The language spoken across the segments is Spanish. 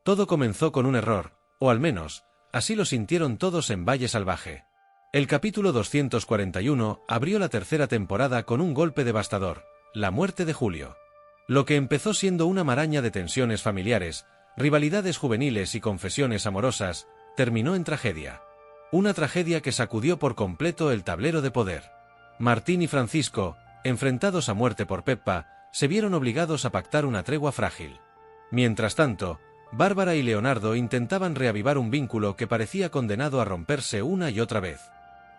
Todo comenzó con un error, o al menos, así lo sintieron todos en Valle Salvaje. El capítulo 241 abrió la tercera temporada con un golpe devastador, la muerte de Julio. Lo que empezó siendo una maraña de tensiones familiares, rivalidades juveniles y confesiones amorosas, terminó en tragedia. Una tragedia que sacudió por completo el tablero de poder. Martín y Francisco, enfrentados a muerte por Peppa, se vieron obligados a pactar una tregua frágil. Mientras tanto, Bárbara y Leonardo intentaban reavivar un vínculo que parecía condenado a romperse una y otra vez.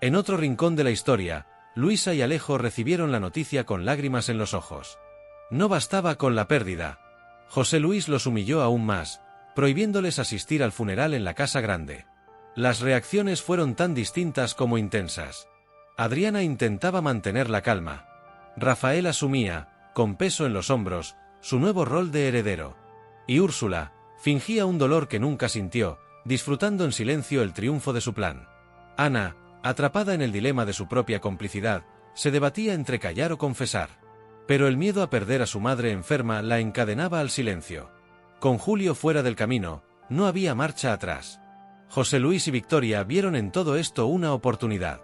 En otro rincón de la historia, Luisa y Alejo recibieron la noticia con lágrimas en los ojos. No bastaba con la pérdida. José Luis los humilló aún más, prohibiéndoles asistir al funeral en la casa grande. Las reacciones fueron tan distintas como intensas. Adriana intentaba mantener la calma. Rafael asumía, con peso en los hombros, su nuevo rol de heredero. Y Úrsula fingía un dolor que nunca sintió, disfrutando en silencio el triunfo de su plan. Ana, atrapada en el dilema de su propia complicidad, se debatía entre callar o confesar. Pero el miedo a perder a su madre enferma la encadenaba al silencio. Con Julio fuera del camino, no había marcha atrás. José Luis y Victoria vieron en todo esto una oportunidad.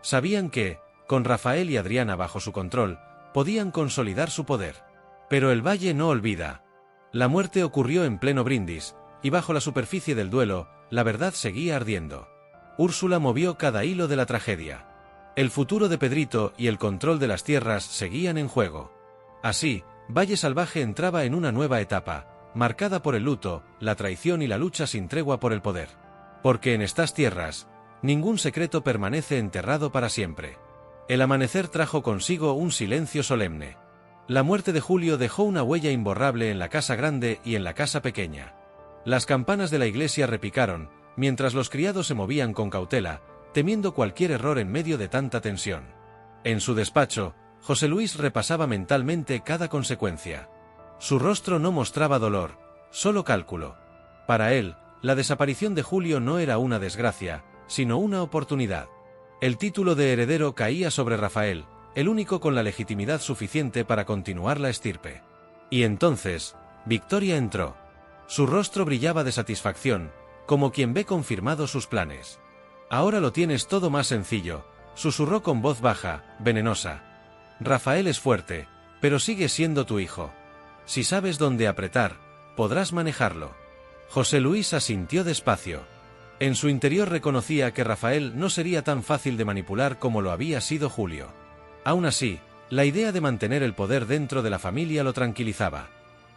Sabían que, con Rafael y Adriana bajo su control, podían consolidar su poder. Pero el Valle no olvida. La muerte ocurrió en pleno Brindis, y bajo la superficie del duelo, la verdad seguía ardiendo. Úrsula movió cada hilo de la tragedia. El futuro de Pedrito y el control de las tierras seguían en juego. Así, Valle Salvaje entraba en una nueva etapa, marcada por el luto, la traición y la lucha sin tregua por el poder. Porque en estas tierras, ningún secreto permanece enterrado para siempre. El amanecer trajo consigo un silencio solemne. La muerte de Julio dejó una huella imborrable en la casa grande y en la casa pequeña. Las campanas de la iglesia repicaron, mientras los criados se movían con cautela, temiendo cualquier error en medio de tanta tensión. En su despacho, José Luis repasaba mentalmente cada consecuencia. Su rostro no mostraba dolor, solo cálculo. Para él, la desaparición de Julio no era una desgracia, sino una oportunidad. El título de heredero caía sobre Rafael, el único con la legitimidad suficiente para continuar la estirpe. Y entonces, Victoria entró. Su rostro brillaba de satisfacción, como quien ve confirmados sus planes. «Ahora lo tienes todo más sencillo», susurró con voz baja, venenosa. «Rafael es fuerte, pero sigue siendo tu hijo. Si sabes dónde apretar, podrás manejarlo». José Luis asintió despacio. En su interior reconocía que Rafael no sería tan fácil de manipular como lo había sido Julio. Aún así, la idea de mantener el poder dentro de la familia lo tranquilizaba.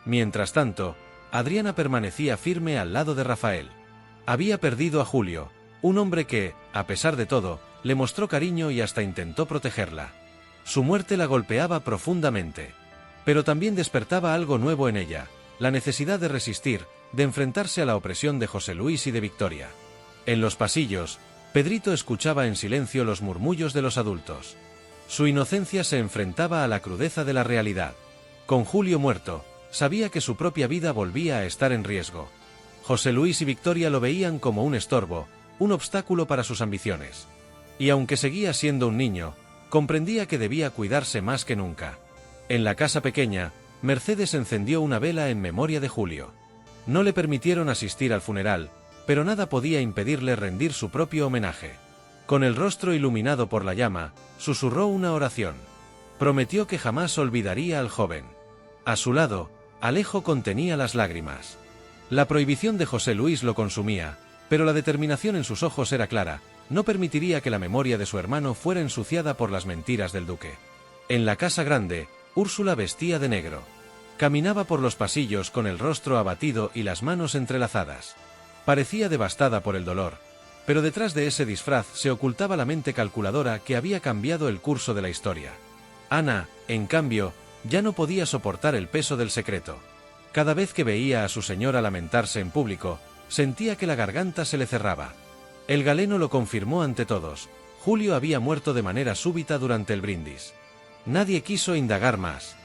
Mientras tanto, Adriana permanecía firme al lado de Rafael. Había perdido a Julio, un hombre que, a pesar de todo, le mostró cariño y hasta intentó protegerla. Su muerte la golpeaba profundamente. Pero también despertaba algo nuevo en ella, la necesidad de resistir, de enfrentarse a la opresión de José Luis y de Victoria. En los pasillos, Pedrito escuchaba en silencio los murmullos de los adultos. Su inocencia se enfrentaba a la crudeza de la realidad. Con Julio muerto, sabía que su propia vida volvía a estar en riesgo. José Luis y Victoria lo veían como un estorbo, un obstáculo para sus ambiciones. Y aunque seguía siendo un niño, comprendía que debía cuidarse más que nunca. En la casa pequeña, Mercedes encendió una vela en memoria de Julio. No le permitieron asistir al funeral, pero nada podía impedirle rendir su propio homenaje. Con el rostro iluminado por la llama, susurró una oración. Prometió que jamás olvidaría al joven. A su lado, Alejo contenía las lágrimas. La prohibición de José Luis lo consumía, pero la determinación en sus ojos era clara, no permitiría que la memoria de su hermano fuera ensuciada por las mentiras del duque. En la casa grande, Úrsula vestía de negro. Caminaba por los pasillos con el rostro abatido y las manos entrelazadas. Parecía devastada por el dolor, pero detrás de ese disfraz se ocultaba la mente calculadora que había cambiado el curso de la historia. Ana, en cambio, ya no podía soportar el peso del secreto. Cada vez que veía a su señora lamentarse en público, sentía que la garganta se le cerraba. El galeno lo confirmó ante todos: Julio había muerto de manera súbita durante el brindis. Nadie quiso indagar más.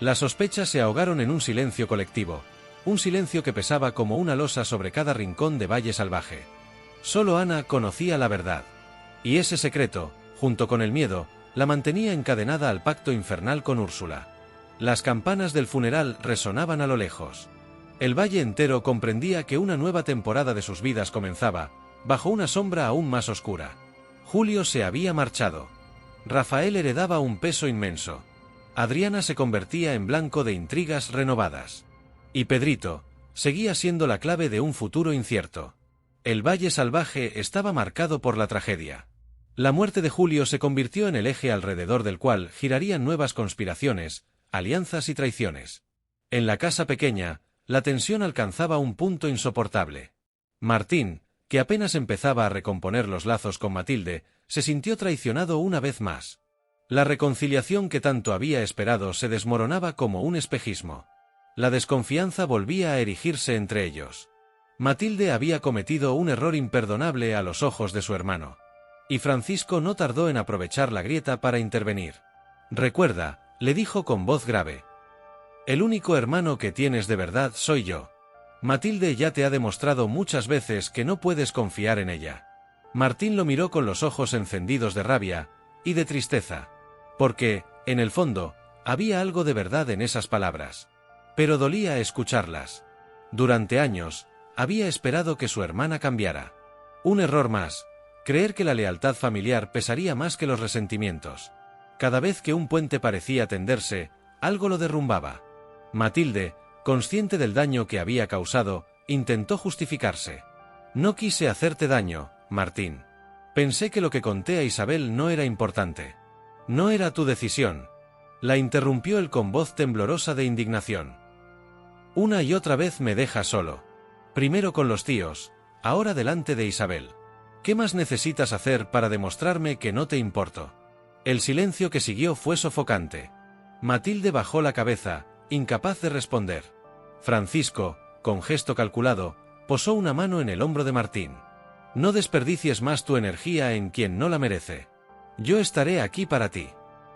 Las sospechas se ahogaron en un silencio colectivo, un silencio que pesaba como una losa sobre cada rincón de Valle Salvaje. Solo Ana conocía la verdad. Y ese secreto, junto con el miedo, la mantenía encadenada al pacto infernal con Úrsula. Las campanas del funeral resonaban a lo lejos. El valle entero comprendía que una nueva temporada de sus vidas comenzaba, bajo una sombra aún más oscura. Julio se había marchado. Rafael heredaba un peso inmenso. Adriana se convertía en blanco de intrigas renovadas. Y Pedrito seguía siendo la clave de un futuro incierto. El Valle Salvaje estaba marcado por la tragedia. La muerte de Julio se convirtió en el eje alrededor del cual girarían nuevas conspiraciones, alianzas y traiciones. En la casa pequeña, la tensión alcanzaba un punto insoportable. Martín, que apenas empezaba a recomponer los lazos con Matilde, se sintió traicionado una vez más. La reconciliación que tanto había esperado se desmoronaba como un espejismo. La desconfianza volvía a erigirse entre ellos. Matilde había cometido un error imperdonable a los ojos de su hermano. Y Francisco no tardó en aprovechar la grieta para intervenir. «Recuerda», le dijo con voz grave. «El único hermano que tienes de verdad soy yo. Matilde ya te ha demostrado muchas veces que no puedes confiar en ella». Martín lo miró con los ojos encendidos de rabia y de tristeza. Porque, en el fondo, había algo de verdad en esas palabras. Pero dolía escucharlas. Durante años, había esperado que su hermana cambiara. Un error más, creer que la lealtad familiar pesaría más que los resentimientos. Cada vez que un puente parecía tenderse, algo lo derrumbaba. Matilde, consciente del daño que había causado, intentó justificarse. «No quise hacerte daño, Martín. Pensé que lo que conté a Isabel no era importante». «No era tu decisión», la interrumpió él con voz temblorosa de indignación. «Una y otra vez me dejas solo. Primero con los tíos, ahora delante de Isabel. ¿Qué más necesitas hacer para demostrarme que no te importo?» El silencio que siguió fue sofocante. Matilde bajó la cabeza, incapaz de responder. Francisco, con gesto calculado, posó una mano en el hombro de Martín. «No desperdicies más tu energía en quien no la merece. Yo estaré aquí para ti».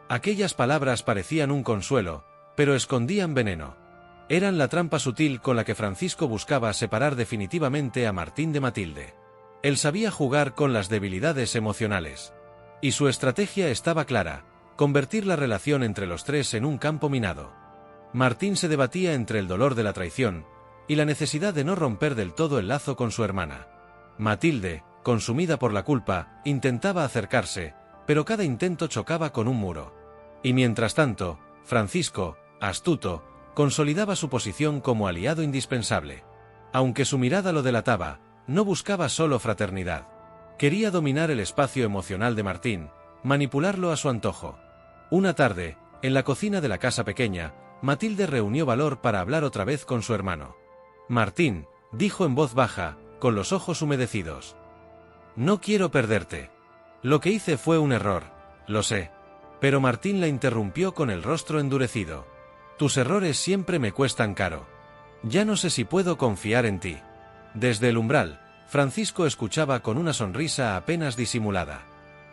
Aquellas palabras parecían un consuelo, pero escondían veneno. Eran la trampa sutil con la que Francisco buscaba separar definitivamente a Martín de Matilde. Él sabía jugar con las debilidades emocionales. Y su estrategia estaba clara: convertir la relación entre los tres en un campo minado. Martín se debatía entre el dolor de la traición y la necesidad de no romper del todo el lazo con su hermana. Matilde, consumida por la culpa, intentaba acercarse, pero cada intento chocaba con un muro. Y mientras tanto, Francisco, astuto, consolidaba su posición como aliado indispensable. Aunque su mirada lo delataba, no buscaba solo fraternidad. Quería dominar el espacio emocional de Martín, manipularlo a su antojo. Una tarde, en la cocina de la casa pequeña, Matilde reunió valor para hablar otra vez con su hermano. «Martín», dijo en voz baja, con los ojos humedecidos. «No quiero perderte. Lo que hice fue un error, lo sé». Pero Martín la interrumpió con el rostro endurecido. «Tus errores siempre me cuestan caro. Ya no sé si puedo confiar en ti». Desde el umbral, Francisco escuchaba con una sonrisa apenas disimulada.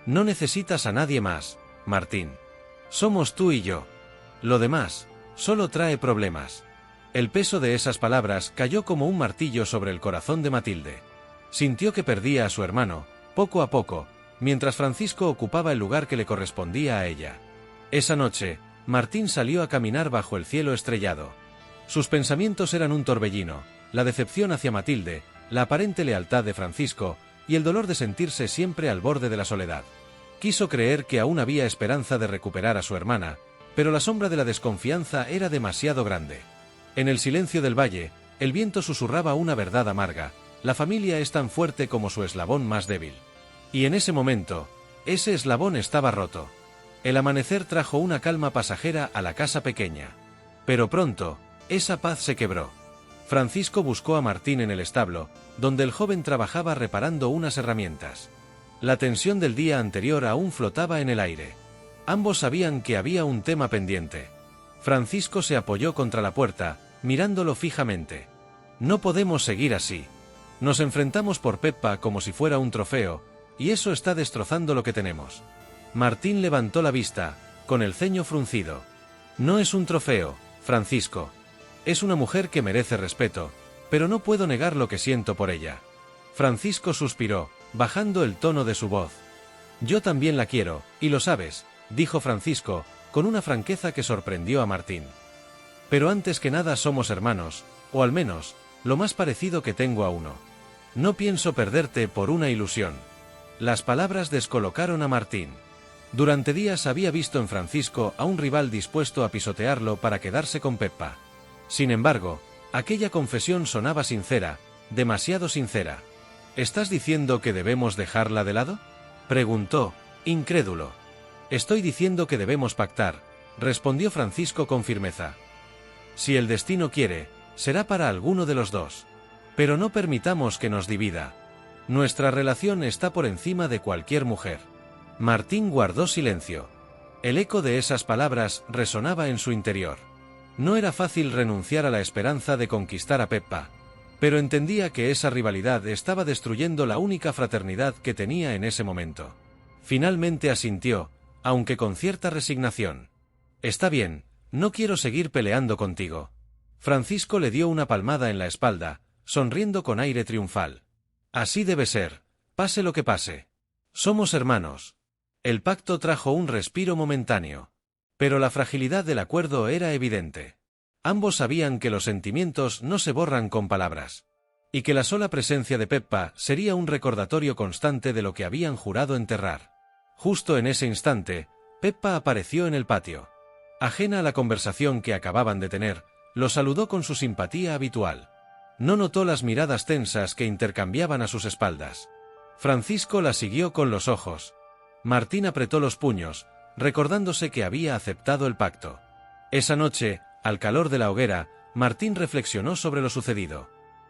«No necesitas a nadie más, Martín. Somos tú y yo. Lo demás solo trae problemas». El peso de esas palabras cayó como un martillo sobre el corazón de Matilde. Sintió que perdía a su hermano, poco a poco, mientras Francisco ocupaba el lugar que le correspondía a ella. Esa noche, Martín salió a caminar bajo el cielo estrellado. Sus pensamientos eran un torbellino: la decepción hacia Matilde, la aparente lealtad de Francisco y el dolor de sentirse siempre al borde de la soledad. Quiso creer que aún había esperanza de recuperar a su hermana, pero la sombra de la desconfianza era demasiado grande. En el silencio del valle, el viento susurraba una verdad amarga: la familia es tan fuerte como su eslabón más débil. Y en ese momento, ese eslabón estaba roto. El amanecer trajo una calma pasajera a la casa pequeña. Pero pronto, esa paz se quebró. Francisco buscó a Martín en el establo, donde el joven trabajaba reparando unas herramientas. La tensión del día anterior aún flotaba en el aire. Ambos sabían que había un tema pendiente. Francisco se apoyó contra la puerta, mirándolo fijamente. «No podemos seguir así. Nos enfrentamos por Peppa como si fuera un trofeo, y eso está destrozando lo que tenemos». Martín levantó la vista, con el ceño fruncido. «No es un trofeo, Francisco. Es una mujer que merece respeto, pero no puedo negar lo que siento por ella». Francisco suspiró, bajando el tono de su voz. «Yo también la quiero, y lo sabes», dijo Francisco, con una franqueza que sorprendió a Martín. «Pero antes que nada somos hermanos, O al menos, lo más parecido que tengo a uno. No pienso perderte por una ilusión. Las palabras descolocaron a Martín. Durante días había visto en Francisco a un rival dispuesto a pisotearlo para quedarse con Peppa. Sin embargo, aquella confesión sonaba sincera, demasiado sincera. ¿Estás diciendo que debemos dejarla de lado?, preguntó, incrédulo. Estoy diciendo que debemos pactar, respondió Francisco con firmeza. Si el destino quiere, será para alguno de los dos. Pero no permitamos que nos divida. Nuestra relación está por encima de cualquier mujer. Martín guardó silencio. El eco de esas palabras resonaba en su interior. No era fácil renunciar a la esperanza de conquistar a Peppa, pero entendía que esa rivalidad estaba destruyendo la única fraternidad que tenía en ese momento. Finalmente asintió, aunque con cierta resignación. Está bien, no quiero seguir peleando contigo. Francisco le dio una palmada en la espalda, sonriendo con aire triunfal. Así debe ser, pase lo que pase. Somos hermanos. El pacto trajo un respiro momentáneo. Pero la fragilidad del acuerdo era evidente. Ambos sabían que los sentimientos no se borran con palabras. Y que la sola presencia de Peppa sería un recordatorio constante de lo que habían jurado enterrar. Justo en ese instante, Peppa apareció en el patio. Ajena a la conversación que acababan de tener, lo saludó con su simpatía habitual. No notó las miradas tensas que intercambiaban a sus espaldas. Francisco la siguió con los ojos. Martín apretó los puños, recordándose que había aceptado el pacto. Esa noche, al calor de la hoguera, Martín reflexionó sobre lo sucedido.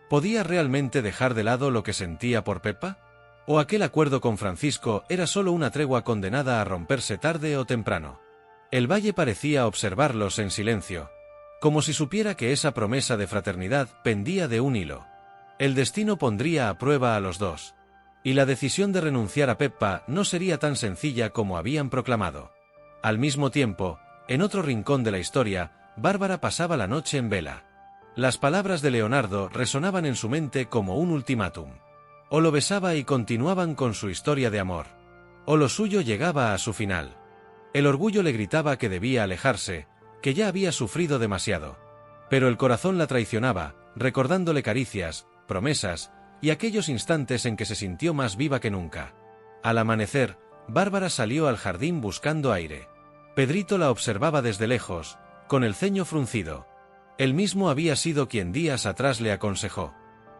¿Podía realmente dejar de lado lo que sentía por Peppa? ¿O aquel acuerdo con Francisco era solo una tregua condenada a romperse tarde o temprano? El valle parecía observarlos en silencio, como si supiera que esa promesa de fraternidad pendía de un hilo. El destino pondría a prueba a los dos, y la decisión de renunciar a Peppa no sería tan sencilla como habían proclamado. Al mismo tiempo, en otro rincón de la historia, Bárbara pasaba la noche en vela. Las palabras de Leonardo resonaban en su mente como un ultimátum. O lo besaba y continuaban con su historia de amor, o lo suyo llegaba a su final. El orgullo le gritaba que debía alejarse, que ya había sufrido demasiado. Pero el corazón la traicionaba, recordándole caricias, promesas, y aquellos instantes en que se sintió más viva que nunca. Al amanecer, Bárbara salió al jardín buscando aire. Pedrito la observaba desde lejos, con el ceño fruncido. Él mismo había sido quien días atrás le aconsejó: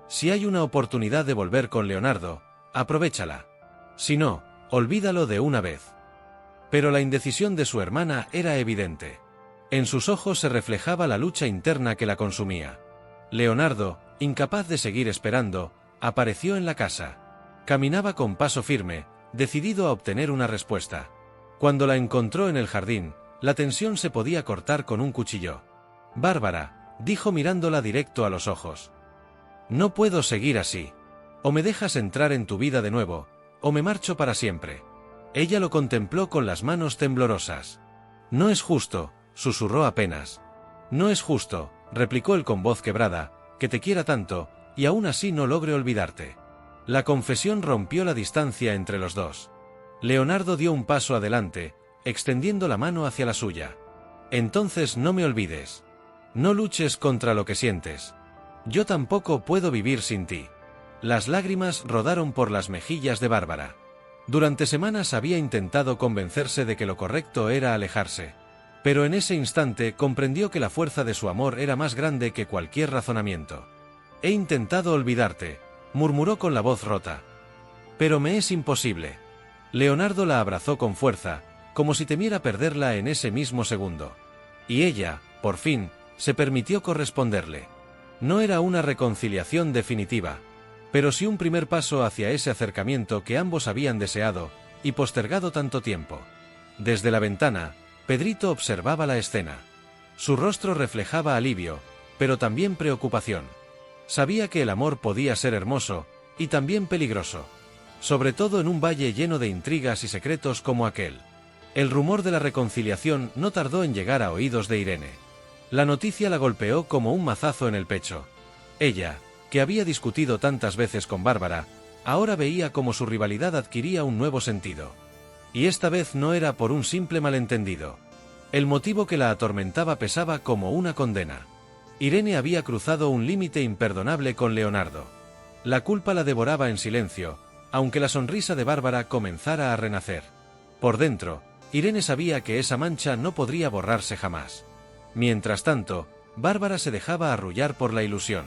si hay una oportunidad de volver con Leonardo, aprovéchala. Si no, olvídalo de una vez. Pero la indecisión de su hermana era evidente. En sus ojos se reflejaba la lucha interna que la consumía. Leonardo, incapaz de seguir esperando, apareció en la casa. Caminaba con paso firme, decidido a obtener una respuesta. Cuando la encontró en el jardín, la tensión se podía cortar con un cuchillo. «Bárbara», dijo mirándola directo a los ojos. «No puedo seguir así. O me dejas entrar en tu vida de nuevo, o me marcho para siempre». Ella lo contempló con las manos temblorosas. «No es justo», susurró apenas. «No es justo», replicó él con voz quebrada, «que te quiera tanto, y aún así no logre olvidarte». La confesión rompió la distancia entre los dos. Leonardo dio un paso adelante, extendiendo la mano hacia la suya. «Entonces no me olvides. No luches contra lo que sientes. Yo tampoco puedo vivir sin ti». Las lágrimas rodaron por las mejillas de Bárbara. Durante semanas había intentado convencerse de que lo correcto era alejarse. Pero en ese instante comprendió que la fuerza de su amor era más grande que cualquier razonamiento. «He intentado olvidarte», murmuró con la voz rota. «Pero me es imposible». Leonardo la abrazó con fuerza, como si temiera perderla en ese mismo segundo. Y ella, por fin, se permitió corresponderle. No era una reconciliación definitiva, pero sí un primer paso hacia ese acercamiento que ambos habían deseado y postergado tanto tiempo. Desde la ventana, Pedrito observaba la escena. Su rostro reflejaba alivio, pero también preocupación. Sabía que el amor podía ser hermoso y también peligroso, sobre todo en un valle lleno de intrigas y secretos como aquel. El rumor de la reconciliación no tardó en llegar a oídos de Irene. La noticia la golpeó como un mazazo en el pecho. Ella, que había discutido tantas veces con Bárbara, ahora veía cómo su rivalidad adquiría un nuevo sentido. Y esta vez no era por un simple malentendido. El motivo que la atormentaba pesaba como una condena. Irene había cruzado un límite imperdonable con Leonardo. La culpa la devoraba en silencio, aunque la sonrisa de Bárbara comenzara a renacer. Por dentro, Irene sabía que esa mancha no podría borrarse jamás. Mientras tanto, Bárbara se dejaba arrullar por la ilusión.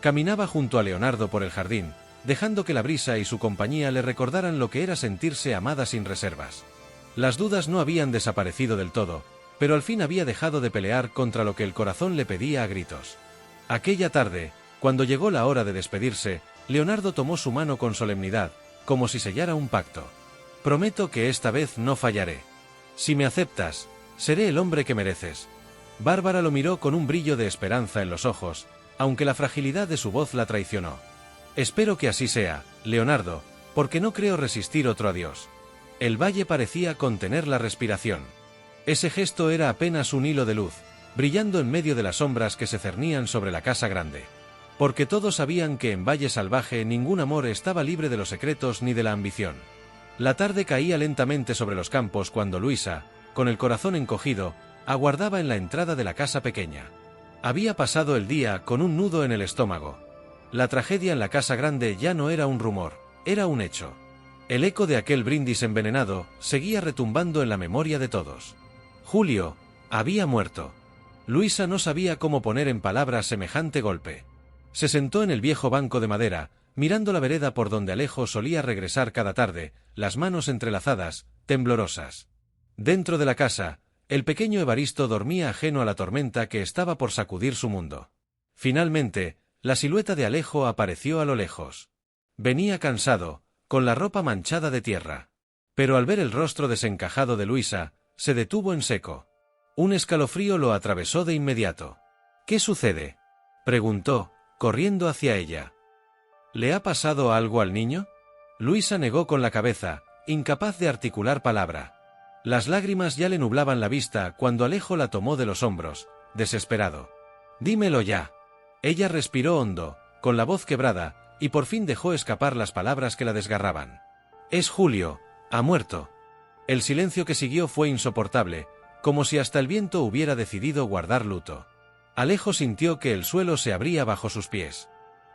Caminaba junto a Leonardo por el jardín, dejando que la brisa y su compañía le recordaran lo que era sentirse amada sin reservas. Las dudas no habían desaparecido del todo, pero al fin había dejado de pelear contra lo que el corazón le pedía a gritos. Aquella tarde, cuando llegó la hora de despedirse, Leonardo tomó su mano con solemnidad, como si sellara un pacto. «Prometo que esta vez no fallaré. Si me aceptas, seré el hombre que mereces». Bárbara lo miró con un brillo de esperanza en los ojos, aunque la fragilidad de su voz la traicionó. «Espero que así sea, Leonardo, porque no creo resistir otro adiós». El valle parecía contener la respiración. Ese gesto era apenas un hilo de luz, brillando en medio de las sombras que se cernían sobre la casa grande. Porque todos sabían que en Valle Salvaje ningún amor estaba libre de los secretos ni de la ambición. La tarde caía lentamente sobre los campos cuando Luisa, con el corazón encogido, aguardaba en la entrada de la casa pequeña. Había pasado el día con un nudo en el estómago. La tragedia en la casa grande ya no era un rumor, era un hecho. El eco de aquel brindis envenenado seguía retumbando en la memoria de todos. Julio había muerto. Luisa no sabía cómo poner en palabras semejante golpe. Se sentó en el viejo banco de madera, mirando la vereda por donde Alejo solía regresar cada tarde, las manos entrelazadas, temblorosas. Dentro de la casa, el pequeño Evaristo dormía ajeno a la tormenta que estaba por sacudir su mundo. Finalmente, la silueta de Alejo apareció a lo lejos. Venía cansado, con la ropa manchada de tierra. Pero al ver el rostro desencajado de Luisa, se detuvo en seco. Un escalofrío lo atravesó de inmediato. «¿Qué sucede?», preguntó, corriendo hacia ella. «¿Le ha pasado algo al niño?». Luisa negó con la cabeza, incapaz de articular palabra. Las lágrimas ya le nublaban la vista cuando Alejo la tomó de los hombros, desesperado. «Dímelo ya». Ella respiró hondo, con la voz quebrada, y por fin dejó escapar las palabras que la desgarraban. «Es Julio, ha muerto». El silencio que siguió fue insoportable, como si hasta el viento hubiera decidido guardar luto. Alejo sintió que el suelo se abría bajo sus pies.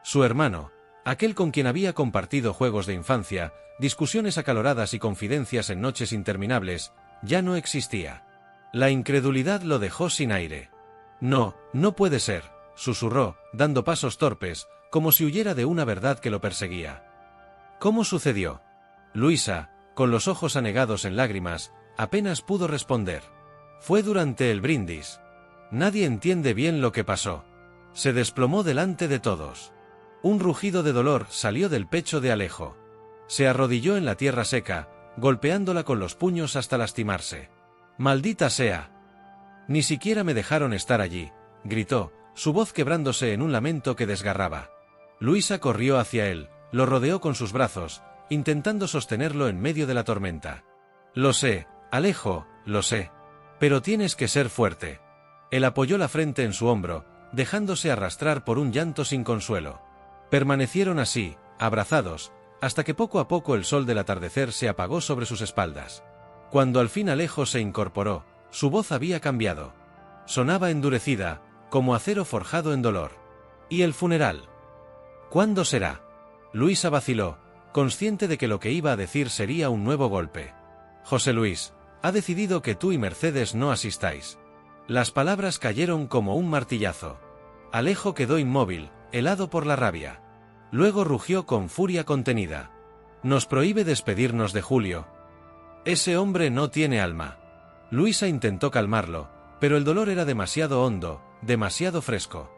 Su hermano, aquel con quien había compartido juegos de infancia, discusiones acaloradas y confidencias en noches interminables, ya no existía. La incredulidad lo dejó sin aire. «No, no puede ser», susurró, dando pasos torpes, como si huyera de una verdad que lo perseguía. «¿Cómo sucedió?». Luisa, con los ojos anegados en lágrimas, apenas pudo responder. «Fue durante el brindis. Nadie entiende bien lo que pasó». Se desplomó delante de todos. Un rugido de dolor salió del pecho de Alejo. Se arrodilló en la tierra seca, golpeándola con los puños hasta lastimarse. «¡Maldita sea! Ni siquiera me dejaron estar allí», gritó, su voz quebrándose en un lamento que desgarraba. Luisa corrió hacia él, lo rodeó con sus brazos, intentando sostenerlo en medio de la tormenta. «Lo sé, Alejo, lo sé. Pero tienes que ser fuerte». Él apoyó la frente en su hombro, dejándose arrastrar por un llanto sin consuelo. Permanecieron así, abrazados, hasta que poco a poco el sol del atardecer se apagó sobre sus espaldas. Cuando al fin Alejo se incorporó, su voz había cambiado. Sonaba endurecida, como acero forjado en dolor. «¿Y el funeral? ¿Cuándo será?». Luisa vaciló, consciente de que lo que iba a decir sería un nuevo golpe. «José Luis, ha decidido que tú y Mercedes no asistáis». Las palabras cayeron como un martillazo. Alejo quedó inmóvil, helado por la rabia. Luego rugió con furia contenida. «Nos prohíbe despedirnos de Julio. Ese hombre no tiene alma». Luisa intentó calmarlo, pero el dolor era demasiado hondo, demasiado fresco.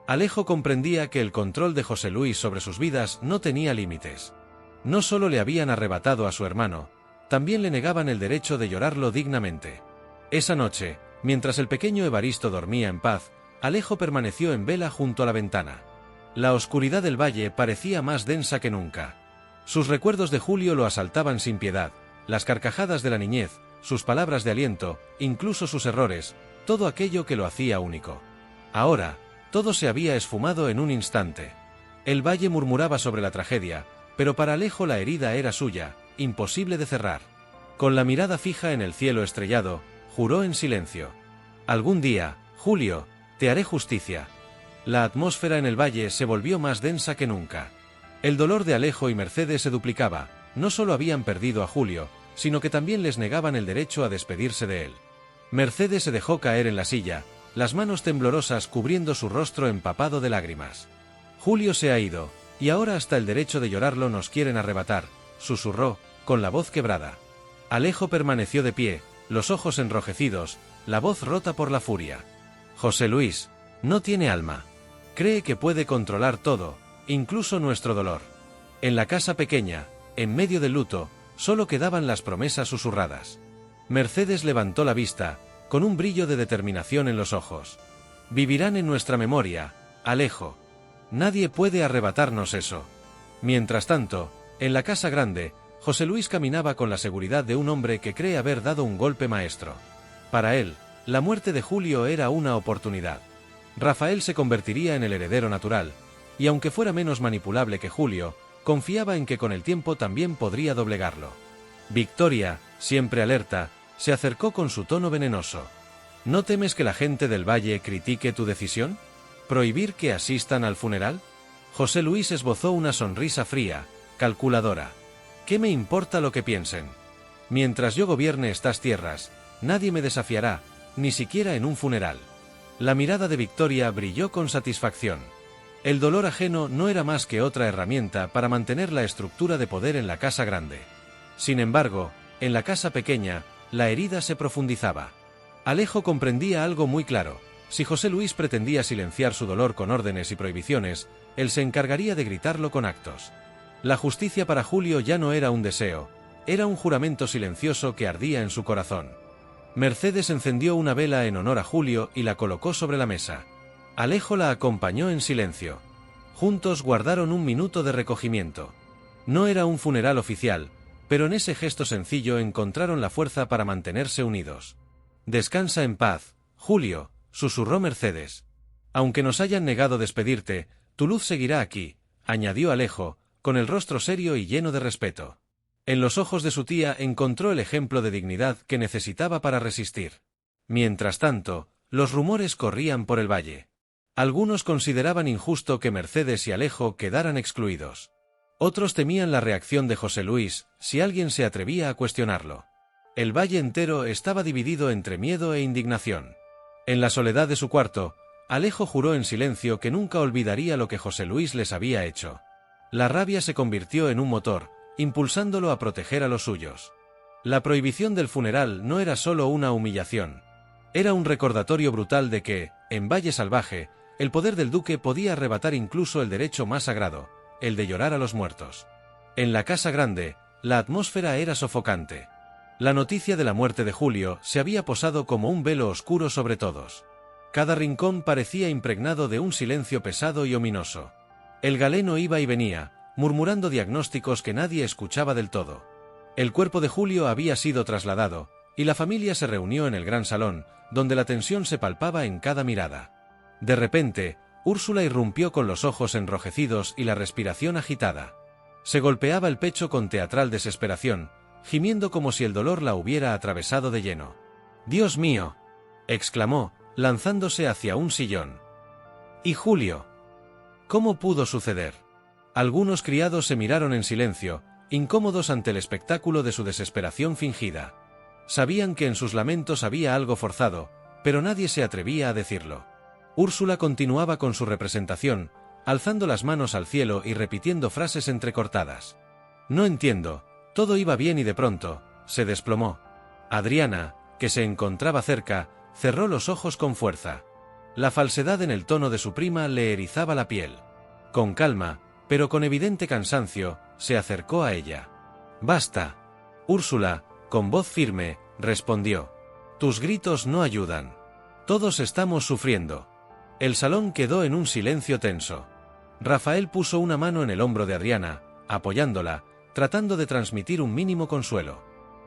Alejo comprendía que el control de José Luis sobre sus vidas no tenía límites. No solo le habían arrebatado a su hermano, también le negaban el derecho de llorarlo dignamente. Esa noche, mientras el pequeño Evaristo dormía en paz, Alejo permaneció en vela junto a la ventana. La oscuridad del valle parecía más densa que nunca. Sus recuerdos de Julio lo asaltaban sin piedad, las carcajadas de la niñez, sus palabras de aliento, incluso sus errores, todo aquello que lo hacía único. Ahora, todo se había esfumado en un instante. El valle murmuraba sobre la tragedia, pero para Alejo la herida era suya, imposible de cerrar. Con la mirada fija en el cielo estrellado, juró en silencio: «Algún día, Julio, te haré justicia. La atmósfera en el valle se volvió más densa que nunca. El dolor de Alejo y Mercedes se duplicaba. No solo habían perdido a Julio, sino que también les negaban el derecho a despedirse de él. Mercedes se dejó caer en la silla, las manos temblorosas cubriendo su rostro empapado de lágrimas. Julio se ha ido, y ahora hasta el derecho de llorarlo nos quieren arrebatar, susurró, con la voz quebrada. Alejo permaneció de pie, los ojos enrojecidos, la voz rota por la furia. José Luis, no tiene alma. Cree que puede controlar todo, incluso nuestro dolor. En la casa pequeña, en medio del luto, solo quedaban las promesas susurradas. Mercedes levantó la vista, con un brillo de determinación en los ojos. Vivirán en nuestra memoria, Alejo. Nadie puede arrebatarnos eso. Mientras tanto, en la casa grande, José Luis caminaba con la seguridad de un hombre que cree haber dado un golpe maestro. Para él, la muerte de Julio era una oportunidad. Rafael se convertiría en el heredero natural, y aunque fuera menos manipulable que Julio, confiaba en que con el tiempo también podría doblegarlo. Victoria, siempre alerta, se acercó con su tono venenoso. ¿No temes que la gente del valle critique tu decisión? ¿Prohibir que asistan al funeral? José Luis esbozó una sonrisa fría, calculadora. ¿Qué me importa lo que piensen? Mientras yo gobierne estas tierras, nadie me desafiará, ni siquiera en un funeral. La mirada de Victoria brilló con satisfacción. El dolor ajeno no era más que otra herramienta para mantener la estructura de poder en la casa grande. Sin embargo, en la casa pequeña, la herida se profundizaba. Alejo comprendía algo muy claro. Si José Luis pretendía silenciar su dolor con órdenes y prohibiciones, él se encargaría de gritarlo con actos. La justicia para Julio ya no era un deseo, era un juramento silencioso que ardía en su corazón. Mercedes encendió una vela en honor a Julio y la colocó sobre la mesa. Alejo la acompañó en silencio. Juntos guardaron un minuto de recogimiento. No era un funeral oficial, pero en ese gesto sencillo encontraron la fuerza para mantenerse unidos. Descansa en paz, Julio, susurró Mercedes. Aunque nos hayan negado despedirte, tu luz seguirá aquí, añadió Alejo, con el rostro serio y lleno de respeto. En los ojos de su tía encontró el ejemplo de dignidad que necesitaba para resistir. Mientras tanto, los rumores corrían por el valle. Algunos consideraban injusto que Mercedes y Alejo quedaran excluidos. Otros temían la reacción de José Luis, si alguien se atrevía a cuestionarlo. El valle entero estaba dividido entre miedo e indignación. En la soledad de su cuarto, Alejo juró en silencio que nunca olvidaría lo que José Luis les había hecho. La rabia se convirtió en un motor, impulsándolo a proteger a los suyos. La prohibición del funeral no era solo una humillación. Era un recordatorio brutal de que, en Valle Salvaje, el poder del duque podía arrebatar incluso el derecho más sagrado, el de llorar a los muertos. En la casa grande, la atmósfera era sofocante. La noticia de la muerte de Julio se había posado como un velo oscuro sobre todos. Cada rincón parecía impregnado de un silencio pesado y ominoso. El galeno iba y venía, murmurando diagnósticos que nadie escuchaba del todo. El cuerpo de Julio había sido trasladado, y la familia se reunió en el gran salón, donde la tensión se palpaba en cada mirada. De repente, Úrsula irrumpió con los ojos enrojecidos y la respiración agitada. Se golpeaba el pecho con teatral desesperación, gimiendo como si el dolor la hubiera atravesado de lleno. «¡Dios mío!», exclamó, lanzándose hacia un sillón. «¿Y Julio? ¿Cómo pudo suceder?». Algunos criados se miraron en silencio, incómodos ante el espectáculo de su desesperación fingida. Sabían que en sus lamentos había algo forzado, pero nadie se atrevía a decirlo. Úrsula continuaba con su representación, alzando las manos al cielo y repitiendo frases entrecortadas. «No entiendo, todo iba bien y de pronto, se desplomó». Adriana, que se encontraba cerca, cerró los ojos con fuerza. La falsedad en el tono de su prima le erizaba la piel. Con calma, pero con evidente cansancio, se acercó a ella. «Basta». Úrsula, con voz firme, respondió. «Tus gritos no ayudan. Todos estamos sufriendo». El salón quedó en un silencio tenso. Rafael puso una mano en el hombro de Adriana, apoyándola, tratando de transmitir un mínimo consuelo.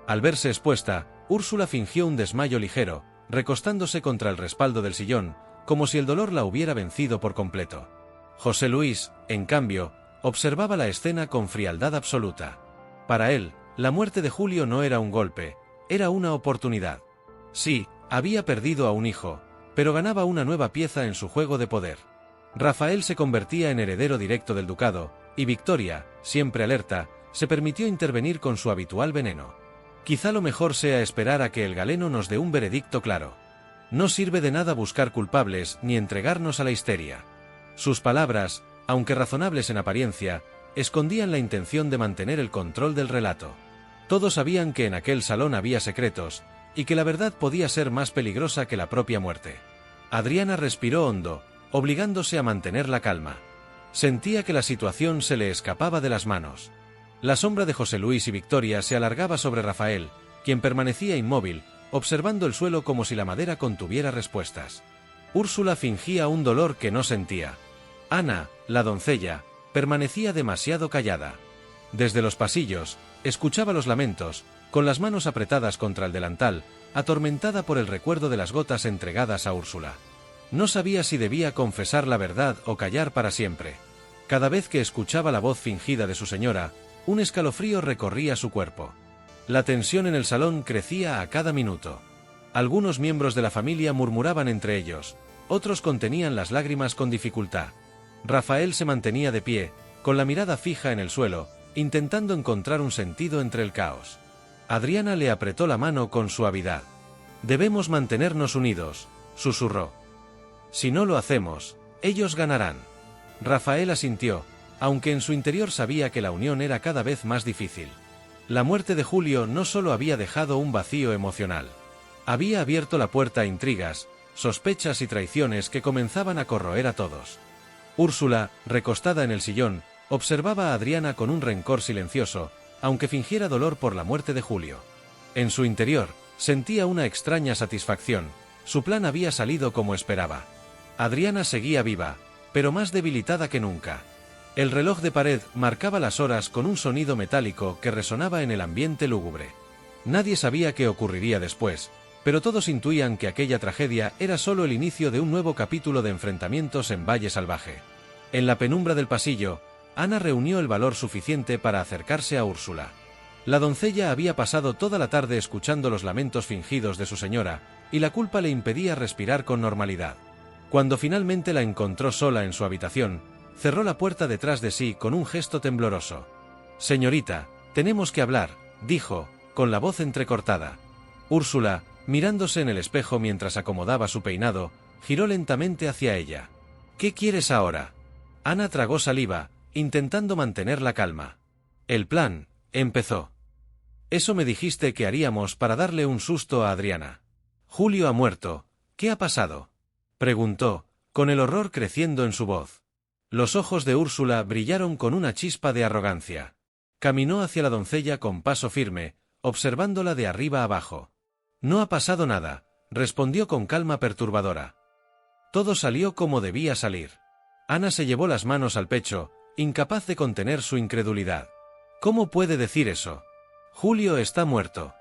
Al verse expuesta, Úrsula fingió un desmayo ligero, recostándose contra el respaldo del sillón, como si el dolor la hubiera vencido por completo. José Luis, en cambio, observaba la escena con frialdad absoluta. Para él, la muerte de Julio no era un golpe, era una oportunidad. Sí, había perdido a un hijo, pero ganaba una nueva pieza en su juego de poder. Rafael se convertía en heredero directo del ducado, y Victoria, siempre alerta, se permitió intervenir con su habitual veneno. Quizá lo mejor sea esperar a que el galeno nos dé un veredicto claro. No sirve de nada buscar culpables ni entregarnos a la histeria. Sus palabras, aunque razonables en apariencia, escondían la intención de mantener el control del relato. Todos sabían que en aquel salón había secretos, y que la verdad podía ser más peligrosa que la propia muerte. Adriana respiró hondo, obligándose a mantener la calma. Sentía que la situación se le escapaba de las manos. La sombra de José Luis y Victoria se alargaba sobre Rafael, quien permanecía inmóvil, observando el suelo como si la madera contuviera respuestas. Úrsula fingía un dolor que no sentía. Ana, la doncella, permanecía demasiado callada. Desde los pasillos, escuchaba los lamentos, con las manos apretadas contra el delantal, atormentada por el recuerdo de las gotas entregadas a Úrsula. No sabía si debía confesar la verdad o callar para siempre. Cada vez que escuchaba la voz fingida de su señora, un escalofrío recorría su cuerpo. La tensión en el salón crecía a cada minuto. Algunos miembros de la familia murmuraban entre ellos, otros contenían las lágrimas con dificultad. Rafael se mantenía de pie, con la mirada fija en el suelo, intentando encontrar un sentido entre el caos. Adriana le apretó la mano con suavidad. «Debemos mantenernos unidos», susurró. «Si no lo hacemos, ellos ganarán». Rafael asintió, aunque en su interior sabía que la unión era cada vez más difícil. La muerte de Julio no solo había dejado un vacío emocional. Había abierto la puerta a intrigas, sospechas y traiciones que comenzaban a corroer a todos. Úrsula, recostada en el sillón, observaba a Adriana con un rencor silencioso, aunque fingiera dolor por la muerte de Julio. En su interior, sentía una extraña satisfacción. Su plan había salido como esperaba. Adriana seguía viva, pero más debilitada que nunca. El reloj de pared marcaba las horas con un sonido metálico que resonaba en el ambiente lúgubre. Nadie sabía qué ocurriría después, pero todos intuían que aquella tragedia era solo el inicio de un nuevo capítulo de enfrentamientos en Valle Salvaje. En la penumbra del pasillo, Ana reunió el valor suficiente para acercarse a Úrsula. La doncella había pasado toda la tarde escuchando los lamentos fingidos de su señora, y la culpa le impedía respirar con normalidad. Cuando finalmente la encontró sola en su habitación, cerró la puerta detrás de sí con un gesto tembloroso. «Señorita, tenemos que hablar», dijo, con la voz entrecortada. Úrsula, mirándose en el espejo mientras acomodaba su peinado, giró lentamente hacia ella. «¿Qué quieres ahora?» Ana tragó saliva, intentando mantener la calma. «El plan», empezó. «Eso me dijiste que haríamos para darle un susto a Adriana». «Julio ha muerto. ¿Qué ha pasado?», preguntó, con el horror creciendo en su voz. Los ojos de Úrsula brillaron con una chispa de arrogancia. Caminó hacia la doncella con paso firme, observándola de arriba abajo. «No ha pasado nada», respondió con calma perturbadora. Todo salió como debía salir. Ana se llevó las manos al pecho, incapaz de contener su incredulidad. «¿Cómo puede decir eso? Julio está muerto.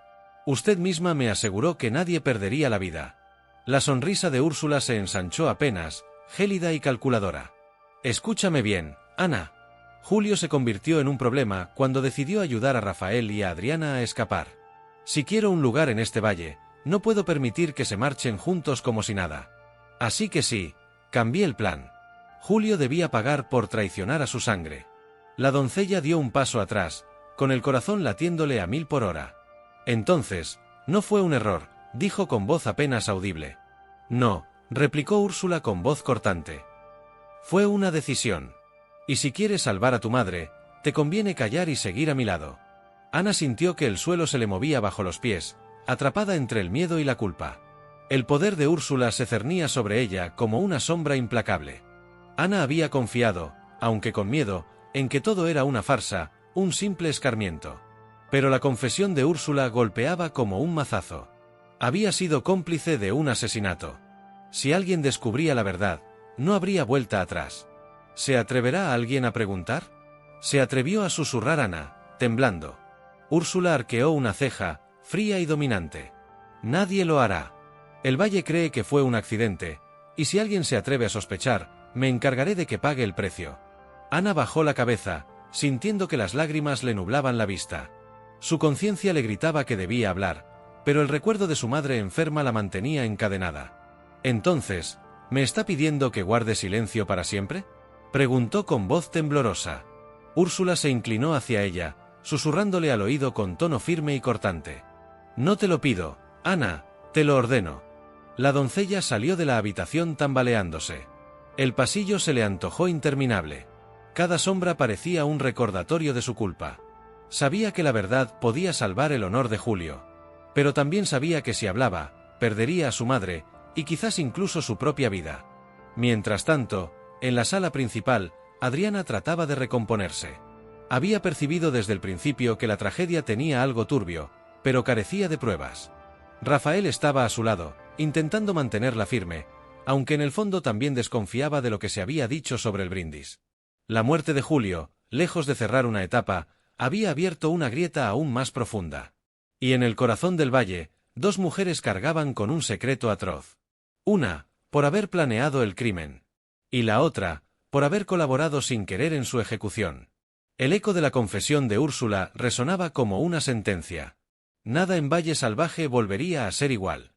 Usted misma me aseguró que nadie perdería la vida». La sonrisa de Úrsula se ensanchó apenas, gélida y calculadora. «Escúchame bien, Ana. Julio se convirtió en un problema cuando decidió ayudar a Rafael y a Adriana a escapar. Si quiero un lugar en este valle, no puedo permitir que se marchen juntos como si nada. Así que sí, cambié el plan. Julio debía pagar por traicionar a su sangre». La doncella dio un paso atrás, con el corazón latiéndole a 1000 por hora. «Entonces, no fue un error», dijo con voz apenas audible. «No», replicó Úrsula con voz cortante. «Fue una decisión. Y si quieres salvar a tu madre, te conviene callar y seguir a mi lado». Ana sintió que el suelo se le movía bajo los pies, atrapada entre el miedo y la culpa. El poder de Úrsula se cernía sobre ella como una sombra implacable. Ana había confiado, aunque con miedo, en que todo era una farsa, un simple escarmiento. Pero la confesión de Úrsula golpeaba como un mazazo. Había sido cómplice de un asesinato. Si alguien descubría la verdad, no habría vuelta atrás. ¿Se atreverá alguien a preguntar?, se atrevió a susurrar Ana, temblando. Úrsula arqueó una ceja, fría y dominante. «Nadie lo hará. El valle cree que fue un accidente, y si alguien se atreve a sospechar, me encargaré de que pague el precio». Ana bajó la cabeza, sintiendo que las lágrimas le nublaban la vista. Su conciencia le gritaba que debía hablar, pero el recuerdo de su madre enferma la mantenía encadenada. «Entonces, ¿Me está pidiendo que guarde silencio para siempre?, preguntó con voz temblorosa. Úrsula se inclinó hacia ella, susurrándole al oído con tono firme y cortante. No te lo pido, Ana, te lo ordeno. La doncella salió de la habitación tambaleándose. El pasillo se le antojó interminable. Cada sombra parecía un recordatorio de su culpa. Sabía que la verdad podía salvar el honor de Julio. Pero también sabía que si hablaba, perdería a su madre, y quizás incluso su propia vida. Mientras tanto, en la sala principal, Adriana trataba de recomponerse. Había percibido desde el principio que la tragedia tenía algo turbio, pero carecía de pruebas. Rafael estaba a su lado, intentando mantenerla firme, aunque en el fondo también desconfiaba de lo que se había dicho sobre el brindis. La muerte de Julio, lejos de cerrar una etapa, había abierto una grieta aún más profunda. Y en el corazón del valle, dos mujeres cargaban con un secreto atroz. Una, por haber planeado el crimen. Y la otra, por haber colaborado sin querer en su ejecución. El eco de la confesión de Úrsula resonaba como una sentencia. Nada en Valle Salvaje volvería a ser igual.